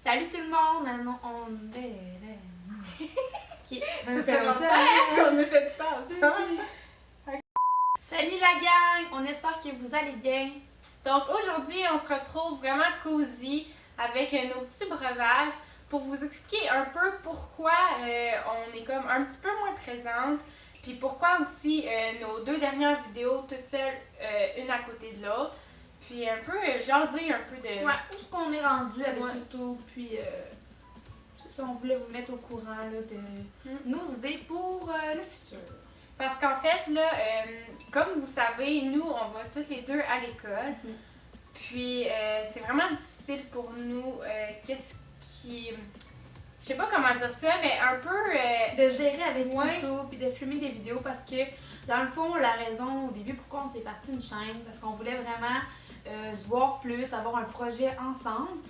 Salut tout le monde! Non, on est... Ok, Ça fait longtemps qu'on a fait ça ensemble. Salut la gang! On espère que vous allez bien. Donc aujourd'hui, on se retrouve vraiment cosy avec nos petits breuvages pour vous expliquer un peu pourquoi on est comme un petit peu moins présente, puis pourquoi aussi nos deux dernières vidéos toutes seules, une à côté de l'autre, puis un peu jaser un peu de... Ouais, où est-ce qu'on est rendu avec Ouais. YouTube, puis c'est ça, on voulait vous mettre au courant là, de nos idées pour le futur. Parce qu'en fait, là, comme vous savez, nous, on va toutes les deux à l'école. Puis, c'est vraiment difficile pour nous. Qu'est-ce qui... Je sais pas comment dire ça, mais un peu... De gérer avec Ouais. YouTube, puis de filmer des vidéos, parce que, dans le fond, la raison au début pourquoi on s'est parti une chaîne, parce qu'on voulait vraiment se voir plus, avoir un projet ensemble.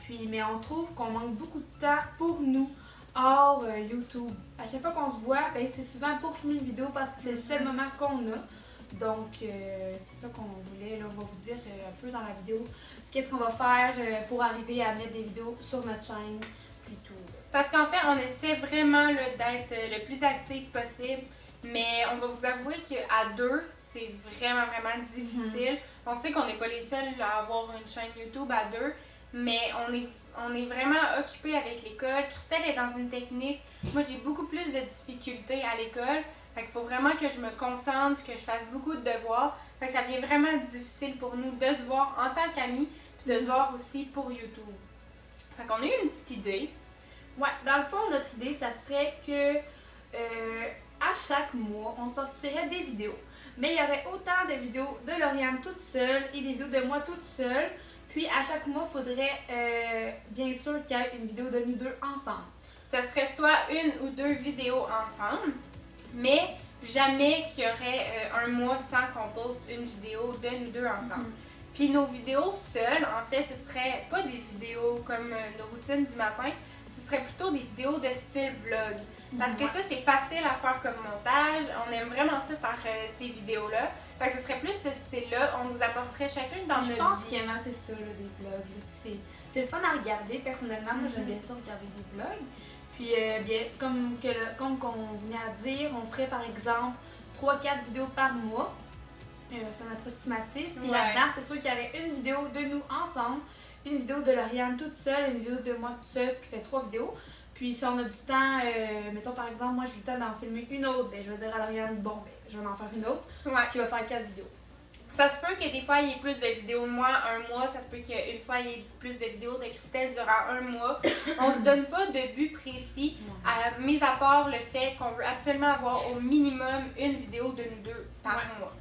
Puis, mais on trouve qu'on manque beaucoup de temps pour nous hors YouTube. À chaque fois qu'on se voit, ben, c'est souvent pour filmer une vidéo parce que c'est le seul moment qu'on a. Donc, c'est ça qu'on voulait. Là, on va vous dire un peu dans la vidéo qu'est-ce qu'on va faire pour arriver à mettre des vidéos sur notre chaîne, puis tout. Parce qu'en fait, on essaie vraiment là, d'être le plus actif possible. Mais on va vous avouer qu'à deux, c'est vraiment difficile. On sait qu'on n'est pas les seuls à avoir une chaîne YouTube à deux. Mais on est vraiment occupés avec l'école. Christelle est dans une technique. Moi, j'ai beaucoup plus de difficultés à l'école. Fait qu'il faut vraiment que je me concentre, que je fasse beaucoup de devoirs. Fait que ça devient vraiment difficile pour nous de se voir en tant qu'amis, puis de se voir aussi pour YouTube. Fait qu'on a eu une petite idée. Ouais, dans le fond, notre idée, ça serait que à chaque mois, on sortirait des vidéos. Mais il y aurait autant de vidéos de Lauriane toute seule et des vidéos de moi toute seule. Puis à chaque mois, il faudrait bien sûr qu'il y ait une vidéo de nous deux ensemble. Ça serait soit une ou deux vidéos ensemble, mais jamais qu'il y aurait un mois sans qu'on poste une vidéo de nous deux ensemble. Puis nos vidéos seules, en fait, ce serait pas des vidéos comme nos routines du matin, ce serait plutôt des vidéos de style vlog. Parce que ça, c'est facile à faire comme montage. On aime vraiment ça faire ces vidéos-là. Fait que ce serait plus ce style-là. On vous apporterait chacune dans notre vie. Je pense qu'il aime assez ça, là, des vlogs. C'est le fun à regarder. Personnellement, moi, j'aime bien ça regarder des vlogs. Puis, bien, comme qu'on venait à dire, on ferait par exemple 3-4 vidéos par mois. C'est un approximatif. Puis là-dedans, c'est sûr qu'il y aurait une vidéo de nous ensemble, une vidéo de Lauriane toute seule, une vidéo de moi toute seule, ce qui fait 3 vidéos. Puis si on a du temps, mettons par exemple, moi j'ai le temps d'en filmer une autre, ben je vais dire à Lauriane, bon, ben je vais en faire une autre, ce qui va faire 4 vidéos. Ça se peut que des fois il y ait plus de vidéos de moi un mois, ça se peut qu'une fois il y ait plus de vidéos de Christelle durant un mois. On se donne pas de but précis, mis à part le fait qu'on veut absolument avoir au minimum une vidéo de nous deux par mois.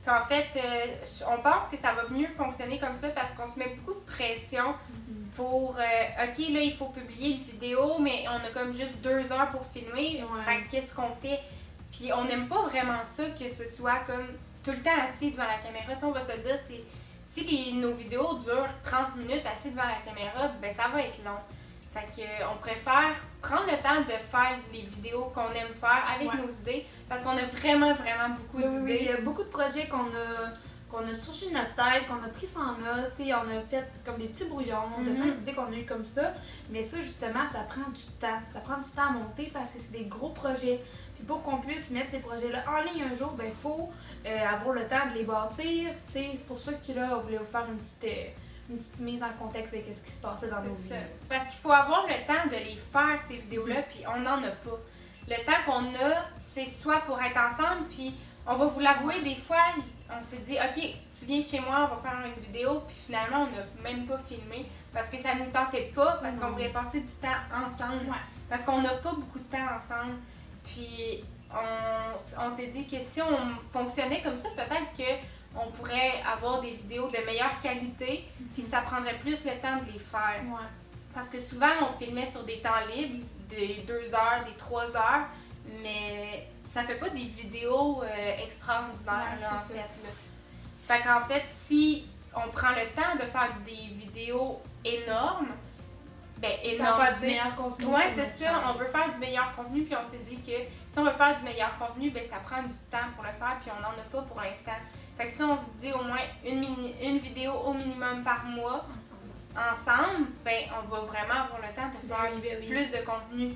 Puis en fait, on pense que ça va mieux fonctionner comme ça parce qu'on se met beaucoup de pression pour, ok là il faut publier une vidéo, mais on a comme juste 2 heures pour filmer, fait que qu'est-ce qu'on fait? Puis on n'aime pas vraiment ça que ce soit comme tout le temps assis devant la caméra, tu sais, on va se le dire, si nos vidéos durent 30 minutes assis devant la caméra, ben ça va être long. Fait que on préfère prendre le temps de faire les vidéos qu'on aime faire avec nos idées parce qu'on a vraiment beaucoup d'idées. Oui, il y a beaucoup de projets qu'on a sortis de notre tête, qu'on a pris sans notes, on a fait comme des petits brouillons de plein d'idées qu'on a eu comme ça. Mais ça, justement, ça prend du temps. Ça prend du temps à monter parce que c'est des gros projets. Puis pour qu'on puisse mettre ces projets-là en ligne un jour, ben il faut avoir le temps de les bâtir. C'est pour ça que là, on voulait vous faire une petite mise en contexte de ce qui se passait dans nos vies. Parce qu'il faut avoir le temps de les faire, ces vidéos-là, puis on n'en a pas. Le temps qu'on a, c'est soit pour être ensemble, puis on va vous l'avouer, des fois, on s'est dit, ok, tu viens chez moi, on va faire une vidéo, puis finalement, on n'a même pas filmé parce que ça ne nous tentait pas, parce qu'on voulait passer du temps ensemble, parce qu'on n'a pas beaucoup de temps ensemble. Puis on s'est dit que si on fonctionnait comme ça, peut-être qu'on pourrait avoir des vidéos de meilleure qualité, puis que ça prendrait plus le temps de les faire. Parce que souvent, on filmait sur des temps libres, des 2 heures, des 3 heures, mais ça fait pas des vidéos extraordinaires, là, en fait. Là. Fait qu'en fait, si on prend le temps de faire des vidéos énormes, ben énormes. Ça va faire du meilleur contenu. Ouais, c'est ça. On veut faire du meilleur contenu, puis on s'est dit que si on veut faire du meilleur contenu, ben ça prend du temps pour le faire, puis on n'en a pas pour l'instant. Fait que si on se dit au moins une vidéo au minimum par mois, ensemble, ben on va vraiment avoir le temps de faire oui. plus de contenu.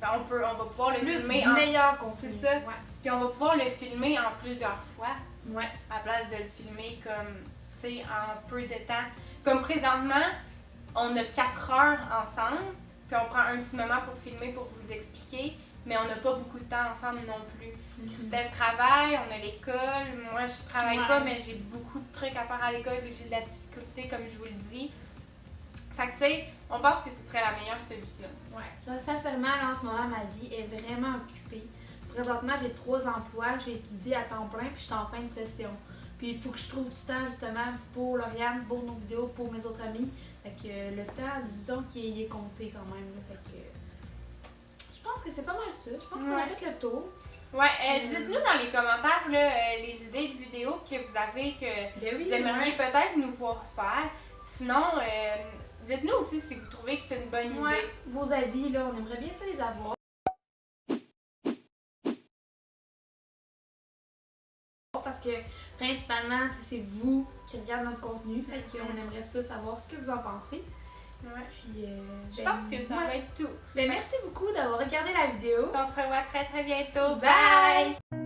On va pouvoir le Plus filmer du meilleur contenu. C'est ça. Ouais. Puis on va pouvoir le filmer en plusieurs fois. Ouais. À place de le filmer comme, tu sais, en peu de temps. Comme présentement, on a 4 heures ensemble, puis on prend un petit moment pour filmer, pour vous expliquer, mais on n'a pas beaucoup de temps ensemble non plus. Christelle travaille, on a l'école, moi je travaille pas, mais j'ai beaucoup de trucs à faire à l'école vu que j'ai de la difficulté, comme je vous le dis. Fait que tu sais, on pense que ce serait la meilleure solution. Ouais. Ça, sincèrement, là, en ce moment, ma vie est vraiment occupée. Présentement, j'ai 3 emplois, j'ai étudié à temps plein, puis je suis en fin de session. Puis il faut que je trouve du temps justement pour Lauriane, pour nos vidéos, pour mes autres amis. Fait que le temps, disons qu'il est compté quand même. Là. Fait que je pense que c'est pas mal ça. Je pense qu'on a fait le tour. Ouais, dites-nous dans les commentaires là, les idées de vidéos que vous avez que vous aimeriez peut-être nous voir faire. Sinon, dites-nous aussi si vous trouvez que c'est une bonne idée. Vos avis, là, on aimerait bien ça les avoir. Parce que principalement, c'est vous qui regardez notre contenu. Fait qu'on aimerait ça savoir ce que vous en pensez. Ouais. Puis, je pense que ça va être tout. Ben, merci beaucoup d'avoir regardé la vidéo. On se revoit très très bientôt. Bye!